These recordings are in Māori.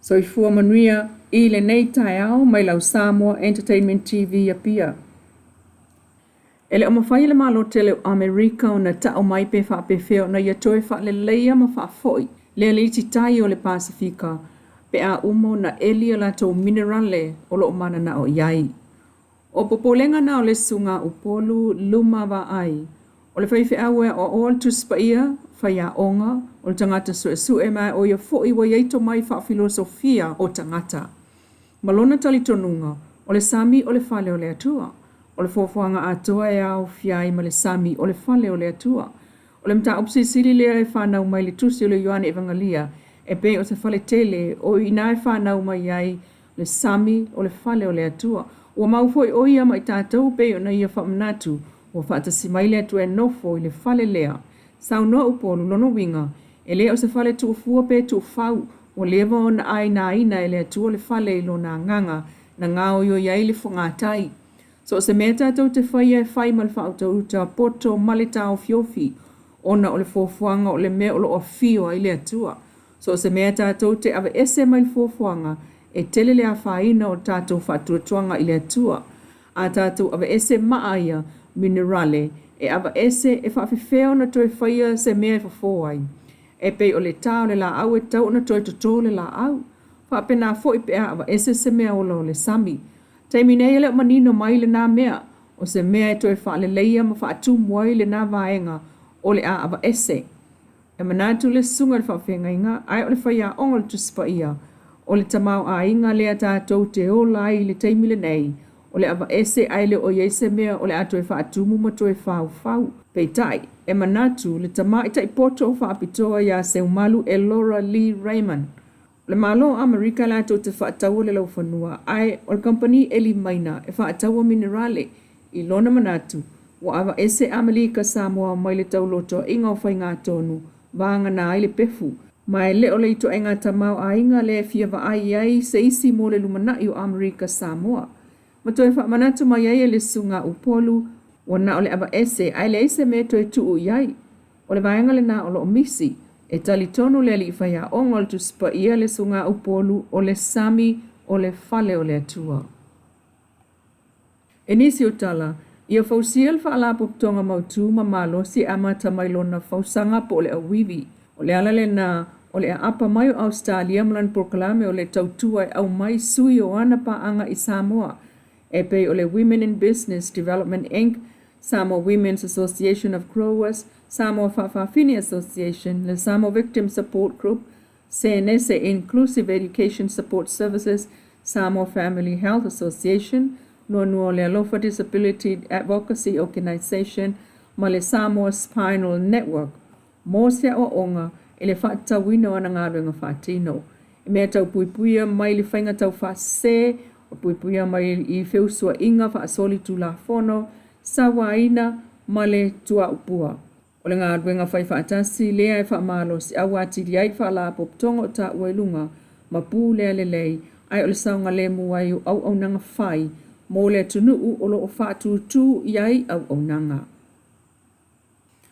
So I fua manuia I le nei tae au mai lau Samoa Entertainment TV a pia. Ele o mawhai le malo tele o Amerika o na tau mai pe wha pe feo na ia toe wha le leia ma wha foi. Le le iti tai o le Pasifika pe a umo na elia la tau minerale o lo mana na o iai. O popolenga na o le sunga upolu luma wa ai. O le whaiwhi awe o all Tues pa ia, whai a onga, o le tangata su e mai o ia foi wa ieito mai wha filosofia o tangata. Malona tali tonunga, o le sami o le fale o le atua. O le fofuanga atoa e au fiai ma le sami o le fale o le atua. O le mta upsi sili lea e whanau mai le tusi o le Ioane Evangalia, e pe o te fale tele o ina e whanau mai ai le sami o le fale o le atua. Ua mau foi o ia mai tātou pe o na ia whamanatu, ua whaatasi mai le atu e nofo i le fale lea. Sau noa upolu lono winga, e lea o se fale tu ufua pe tu ufau, o lewa o na ai na ina e le atu o le fale ilo na nganga, na ngao yo iai le whangatai. So se mea tātou te whaia e whai mal whautau uta poto maleta o fiofi, ona o le fofuanga o le mea o lo o fio ai le atua. So se mea tātou te awa ese mai le fofuanga, e tele le a whaina o tātou whatuatuanga i le atua. A tātou awa ese maaia minerale, e awa ese e whawhiwheo na toi whaia se mea e whawhoi. E pei o le tau le la au e tau na toi tuto le la au. Whapena fo i pea awa ese se mea o lo le sami. Taimi nei ele o manino mai le nā mea, o se mea e toi wha le leia ma wha atu muai le nā vaenga o le a awa ese. E manatu le sunga le whawhenga inga, ai o le whaia ongo le tuspa ia, o le tamau a inga lea tātou te o lai le taimi le nei, o le awa ese ai le o yeise mea o le atu e wha atumu ma toi whau whau. Pei tai, e manatu le tama i tai poto wha apitoa ia se umalu e Laura Lee Raymond. Le malo Amerika la to te whaataua le lau whanua, ai o le company Eli Maina e whaataua minerale i lona manatu, wa awa ese Amerika Samoa mai le tauloto inga o whai ngā tonu, vanga na ai le pefu, mai le o le ito e ngā tamau a inga le fia wa ai ai se isi mo le lumanai o Amerika Samoa. Ma toi wha manatu mai ai le sunga upolu, wa na o le awa ese, ai le ese me toi tuu iai, o le vaenga le na o lo omisi, e tali tonu le li whaia ongol tu spa ia le sunga upolu o le sami o le fale o le atua. E nisi o tala, ia fausiel wha ala poptonga mautu ma malo si amata mai lona fausanga po le awiwi. O le ala le na o le apa mai o Australia mlan proklame o le tautua e au mai sui o ana pa anga i Samoa. E pe o le Women in Business Development Inc., Samoa Women's Association of Growers, Samoa Whawhawhine Association, le Samoa Victim Support Group, CNS Inclusive Education Support Services, Samoa Family Health Association, Nonua le Alofa Disability Advocacy Organization, ma le Samoa Spinal Network. Mosia o onga, e le whaatawina o na ngāwenga whaatino. E mea tau puipuia mai le whainga tau whaase, o puipuia mai i whiusua inga whaasoli tu la fono, sawaina ma le tua upua. O le ngā ruenga whai whaatasi, lea e whaamalo si awati li ai whaala poptonga o ta uailunga, ma pū lea le lei, ai o le saunga le muai o au nanga whai, mō le tunuu o lo o whaatu tū iai au nanga.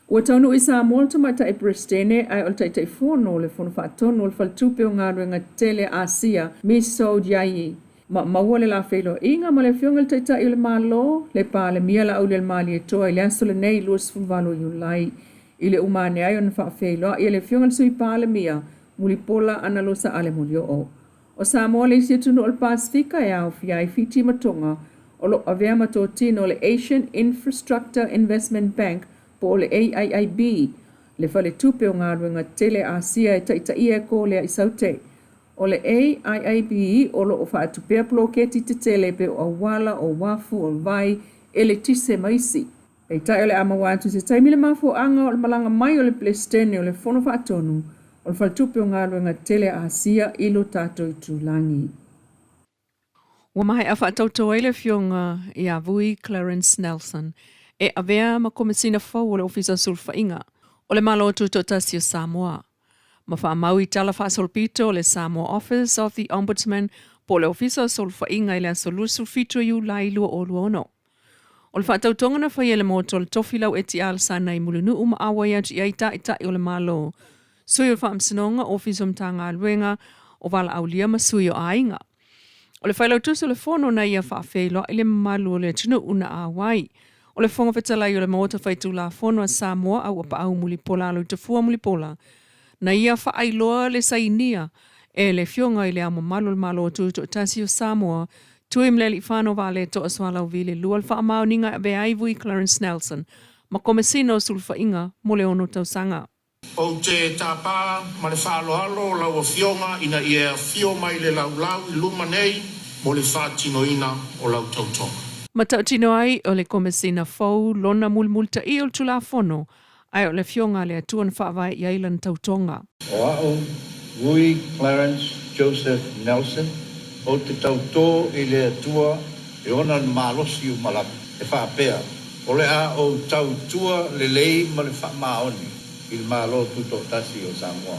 Ua taunu i sa molta mai ta e prestene, ai o le tai fono le fono whaatono o le whaltupe o ngā ruenga tele Asia, miso diai. Ma maua le la whelo inga ma le fionga le taita i le malo, le pa le mia la au le mali e toa i le aso le nei luas funvalo i ulai. I le umane ai o na wha whelo, i le fionga le sui pa le mia, muli pola ana losa ale muli o. O Samoa le isi tunu o le Pasifika e au fiai fiti matonga, o lo avea mato tino le Asian Infrastructure Investment Bank po le AIIB, le whale tupe o ngā ruenga tele Asia e taita i e ko lea i saute. O le AIIB o lo o whaatupea ploketi te tele pe o awala o wafu o vai e le tise maisi. E tai o le amawatu se taimi le mafu anga o le malanga mai o le plestene o le fono whaatonu o le whaltupe o ngā ruenga tele Asia ilo tātou i tūlangi. Wa mahe a whaatautoa le fionga i a vui Clarence Nelson e avea ma komisina fau o le ofisa sulfainga o le malo tutotasi o Samoa. Ma wha maui tala wha solpito le Samoa Office of the Ombudsman po le ofisa solfainga i le solusu fito iu lai lua o luono. O le whaatautonga na whai ele moto le tofilau eti al sana i mulunu awa ia i aita o le malo. Sui o whaamsinonga ofisa mta ngā luenga o wala au lia masui o ainga. O le whailau tusu le fono na ia whaafeilo i le malu o le tunu una a wai. O le whonga whetalai o le maota whaitu la fono a Samoa au apa au muli pola alo i te fua muli pola. Na ia whaailoa le sainia e le fionga i le ama malu le malo o tuto o tasi o Samoa tui mleli whano vale to aswala o vile lua le whaamau ninga be aivui Clarence Nelson ma komesino sulfa inga mo le ono tausanga. O te tāpā ma le whaaloalo lau a fionga ina ia fio mai le lau i luma nei mo le whaatinoina o lau tautonga. Ma tautino ai o le komesina fau lona mulmulta i o tula fono ai o le fionga le atuan whaavai i ailan tautonga. O au, Rui Clarence Joseph Nelson, o te tautō i le atua e ona le malosi o malapu e whaapea. O le a o tautua le lei ma le whaamaoni i le malo tuto tasi o Samoa.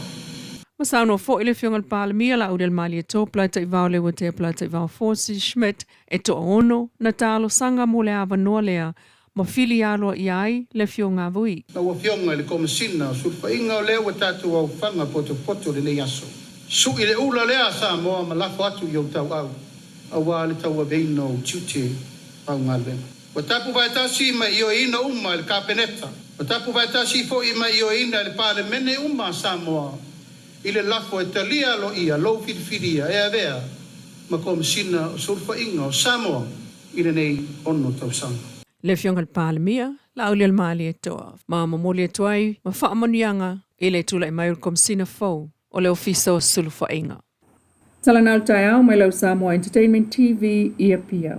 Masauno fo ile fionga le palamia la udel mali e to plata i vau le wate plata i vau Forsi Schmidt e to ono na talo sanga mo le ava noa lea ma fili alo i ai le fionga vui. Na ua fionga le komisina sulpa inga o lea wa tatu au whanga poto le nei aso. Su i le ula lea Samoa ma lafo atu i au tau au. Awa le tau a veino o tute au ngale. Wa tapu vai tasi ma i o ina uma le kapeneta. Wa tapu vai tasi fo i ma i o ina le pale mene uma Samoa. I le lafo e talia lo ia, lo filifilia, e avea, ma komisina o sulfa inga o Samoa i le nei ono tau sanga. Le fionga le palamia la uli al mali e toa. Ma mamoli e toai ma whaamonianga i le tula i mai ul komsina fau o le ofisa o sulfa inga. Talanau tai au mai lau Samoa Entertainment TV ia pia.